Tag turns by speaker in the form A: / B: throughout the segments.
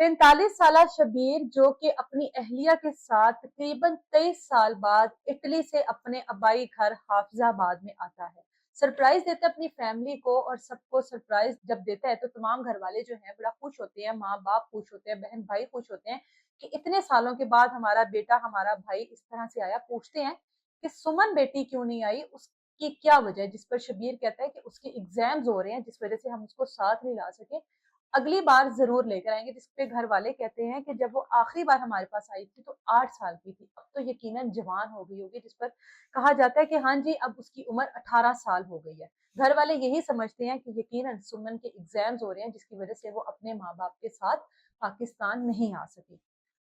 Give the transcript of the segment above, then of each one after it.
A: 45 साल शबीर जो कि अपनी अहलिया के साथ तकरीबन 23 साल बाद इटली से अपने आबाई घर हाफिजाबाद में आता है। सरप्राइज देता है अपनी फैमिली को, और सबको सरप्राइज जब देता है तो तमाम घर वाले जो हैं बड़ा खुश होते हैं, माँ बाप खुश होते हैं, बहन भाई खुश होते हैं कि इतने सालों के बाद हमारा बेटा, हमारा भाई इस तरह से आया। पूछते हैं कि सुमन बेटी क्यों नहीं आई, उसकी क्या वजह है, जिस पर शबीर कहता है कि उसके एग्जाम्स हो रहे हैं जिस वजह से हम उसको साथ नहीं ला सके, अगली बार जरूर लेकर आएंगे। जिसपे घर वाले कहते हैं कि जब वो आखिरी बार हमारे पास आई थी तो 8 साल की थी, अब तो यकीनन जवान हो गई होगी। जिस पर कहा जाता है कि हाँ जी, अब उसकी उम्र 18 साल हो गई है। घर वाले यही समझते हैं कि यकीनन सुमन के एग्जाम्स हो रहे हैं जिसकी वजह से वो अपने माँ बाप के साथ पाकिस्तान नहीं आ सकी।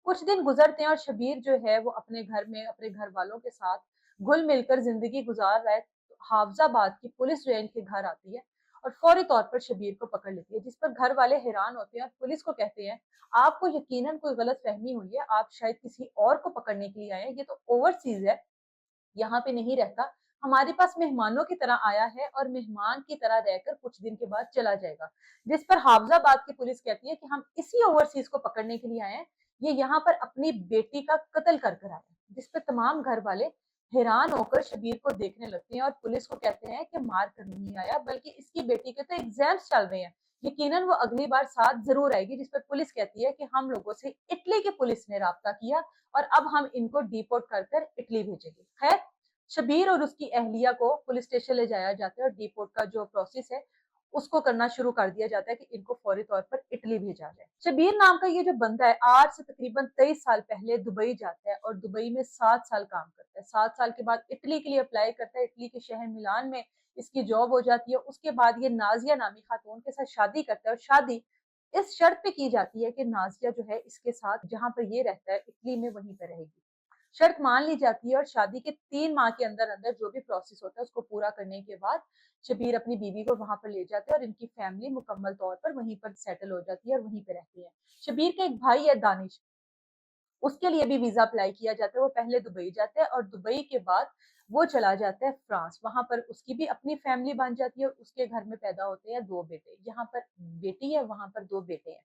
A: कुछ दिन गुजरते हैं और शबीर जो है वो अपने घर में अपने घर वालों के साथ घुल मिलकर जिंदगी गुजार रहा है। हाफिजाबाद की पुलिस जो है इनके घर आती है और फौरी तौर पर शबीर को पकड़ लेती है, जिस पर घर वाले हैरान होते हैं और पुलिस को कहते हैं आपको यकीनन कोई गलत फहमी हुई है, आप शायद किसी और को पकड़ने के लिए आए हैं, ये तो ओवरसीज है, यहाँ पे नहीं रहता, हमारे पास मेहमानों की तरह आया है और मेहमान की तरह रहकर कुछ दिन के बाद चला जाएगा। जिस पर हाफिजाबाद की पुलिस कहती है कि हम इसी ओवरसीज को पकड़ने के लिए आए हैं, ये यहाँ पर अपनी बेटी का कत्ल कर कर आया। जिस पर तमाम घर वाले हैरान होकर शबीर को देखने लगते हैं और पुलिस को कहते हैं कि मार कर नहीं आया, बल्कि इसकी बेटी के तो एग्जाम्स चल रहे हैं, यकीनन वो अगली बार साथ जरूर आएगी। जिस पर पुलिस कहती है कि हम लोगों से इटली की पुलिस ने राब्ता किया और अब हम इनको डिपोर्ट कर कर इटली भेजेंगे। खैर, शबीर और उसकी अहलिया को पुलिस स्टेशन ले जाया जाता है और डिपोर्ट का जो प्रोसेस है उसको करना शुरू कर दिया जाता है कि इनको फौरी तौर पर इटली भेजा जाए। शबीर नाम का ये जो बंदा है आज से तकरीबन 23 साल पहले दुबई जाता है और दुबई में 7 साल काम करता है। 7 साल के बाद इटली के लिए अप्लाई करता है, इटली के शहर मिलान में इसकी जॉब हो जाती है। उसके बाद ये नाजिया नामी खातून के साथ शादी करता है और शादी इस शर्त पे की जाती है कि नाजिया जो है इसके साथ जहां पर ये रहता है इटली में वहीं पर रहेगी। शर्त मान ली जाती है और शादी के 3 माह के अंदर अंदर जो भी प्रोसेस होता है उसको पूरा करने के बाद शबीर अपनी बीवी को वहां पर ले जाते हैं और इनकी फैमिली मुकम्मल तौर पर वहीं पर सेटल हो जाती है और वहीं पे रहती है। शबीर का एक भाई है दानिश, उसके लिए भी वीजा अप्लाई किया जाता है। वो पहले दुबई जाता है और दुबई के बाद वो चला जाता है फ्रांस, वहां पर उसकी भी अपनी फैमिली बन जाती है और उसके घर में पैदा होते हैं 2 बेटे। यहाँ पर बेटी है, वहां पर 2 बेटे हैं।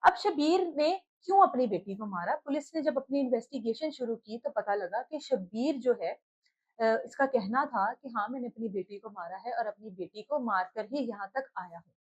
A: अब शबीर ने क्यों अपनी बेटी को मारा, पुलिस ने जब अपनी इन्वेस्टिगेशन शुरू की तो पता लगा कि शबीर जो है इसका कहना था कि हाँ मैंने अपनी बेटी को मारा है और अपनी बेटी को मारकर ही यहाँ तक आया हूँ।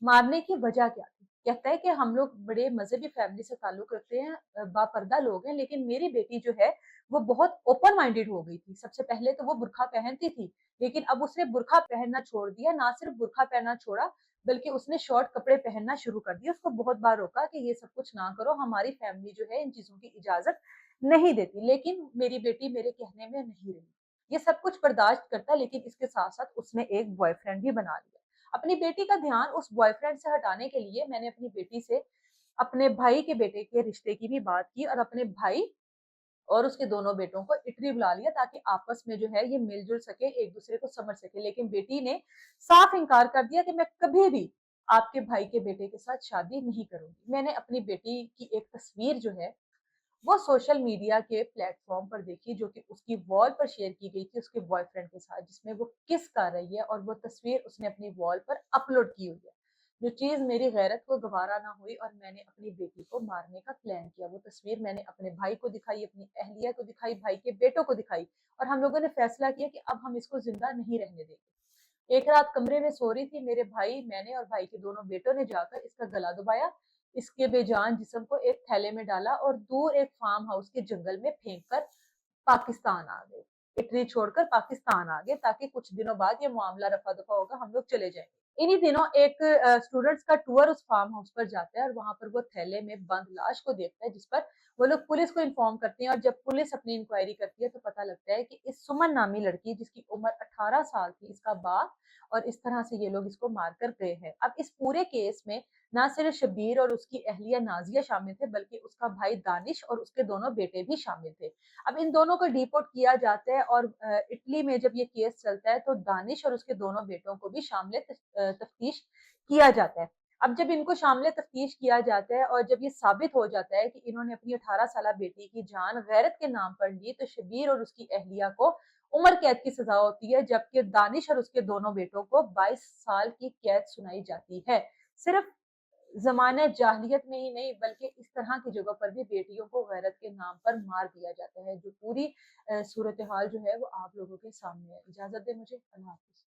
A: मारने की वजह क्या थी? कहता है कि हम लोग बड़े मजहबी फैमिली से ताल्लुक रखते हैं, बापर्दा लोग हैं, लेकिन मेरी बेटी जो है वो बहुत ओपन माइंडेड हो गई थी। सबसे पहले तो वो बुर्का पहनती थी, लेकिन अब उसने बुर्का पहनना छोड़ दिया। ना सिर्फ बुर्का पहनना छोड़ा बल्कि उसने शॉर्ट कपड़े पहनना शुरू कर दिए। उसको बहुत बार रोका कि ये सब कुछ ना करो, हमारी फैमिली जो है इन चीजों की इजाजत नहीं देती, लेकिन मेरी बेटी मेरे कहने में नहीं रही। ये सब कुछ बर्दाश्त करता, लेकिन इसके साथ साथ उसने एक बॉयफ्रेंड भी बना लिया। अपनी बेटी का ध्यान उस बॉयफ्रेंड से हटाने के लिए मैंने अपनी बेटी से अपने भाई के बेटे के रिश्ते की भी बात की और अपने भाई और उसके दोनों बेटों को इटली बुला लिया ताकि आपस में जो है ये मिलजुल सके, एक दूसरे को समझ सके। लेकिन बेटी ने साफ इनकार कर दिया कि मैं कभी भी आपके भाई के बेटे के साथ शादी नहीं करूंगी। मैंने अपनी बेटी की एक तस्वीर जो है वो सोशल मीडिया के प्लेटफॉर्म पर देखी, जो कि उसकी वॉल पर शेयर की गई थी उसके बॉयफ्रेंड के साथ, जिसमें वो किस कर रही है और वो तस्वीर उसने अपनी वॉल पर अपलोड की हुई है। जो चीज मेरी गैरत को गवारा ना हुई और मैंने अपनी बेटी को मारने का प्लान किया। वो तस्वीर मैंने अपने भाई को दिखाई, अपनी अहलिया को दिखाई, भाई के बेटों को दिखाई, और हम लोगों ने फैसला किया कि अब हम इसको जिंदा नहीं रहने देंगे। एक रात कमरे में सो रही थी, मेरे भाई, मैंने और भाई के दोनों बेटों ने जाकर इसका गला दबाया, इसके बेजान जिस्म को एक थैले में डाला और दूर एक फार्म हाउस के जंगल में फेंक कर पाकिस्तान आ गए। इटली छोड़कर पाकिस्तान आ गए ताकि कुछ दिनों बाद ये मामला रफा दफा होगा, हम लोग चले जाएंगे। इन्हीं दिनों एक स्टूडेंट्स का टूर उस फार्म हाउस पर जाता है और वहां पर वो थैले में बंद लाश को देखता है, जिस पर वो लोग पुलिस को इन्फॉर्म करते हैं। और जब पुलिस अपनी इंक्वायरी करती है तो पता लगता है कि इस सुमन नामी लड़की जिसकी उम्र 18 साल थी, इसका बाप, और इस तरह से ये लोग इसको मारकर गए हैं। अब इस पूरे केस में ना सिर्फ शबीर और उसकी अहलिया नाजिया शामिल थे, बल्कि उसका भाई दानिश और उसके दोनों बेटे भी शामिल थे। अब इन दोनों को डिपोर्ट किया जाता है और इटली में जब ये केस चलता है तो दानिश और उसके दोनों बेटों को भी शामिल तफ्तीश किया जाता है। अब जब इनको शामिल तफ्तीश किया जाता है और जब ये साबित हो जाता है कि इन्होंने अपनी 18 साल बेटी की जान गैरत के नाम पर ली, तो शबीर और उसकी अहलिया को उम्र कैद की सजा होती है, जबकि दानिश और उसके दोनों बेटों को 22 साल की कैद सुनाई जाती है। सिर्फ ज़माने जाहिलियत में ही नहीं बल्कि इस तरह की जगह पर भी बेटियों को गैरत के नाम पर मार दिया जाता है, जो पूरी सूरत-ए-हाल जो है वो आप लोगों के सामने है। इजाज़त दें मुझे, अल्लाह हाफ़िज़।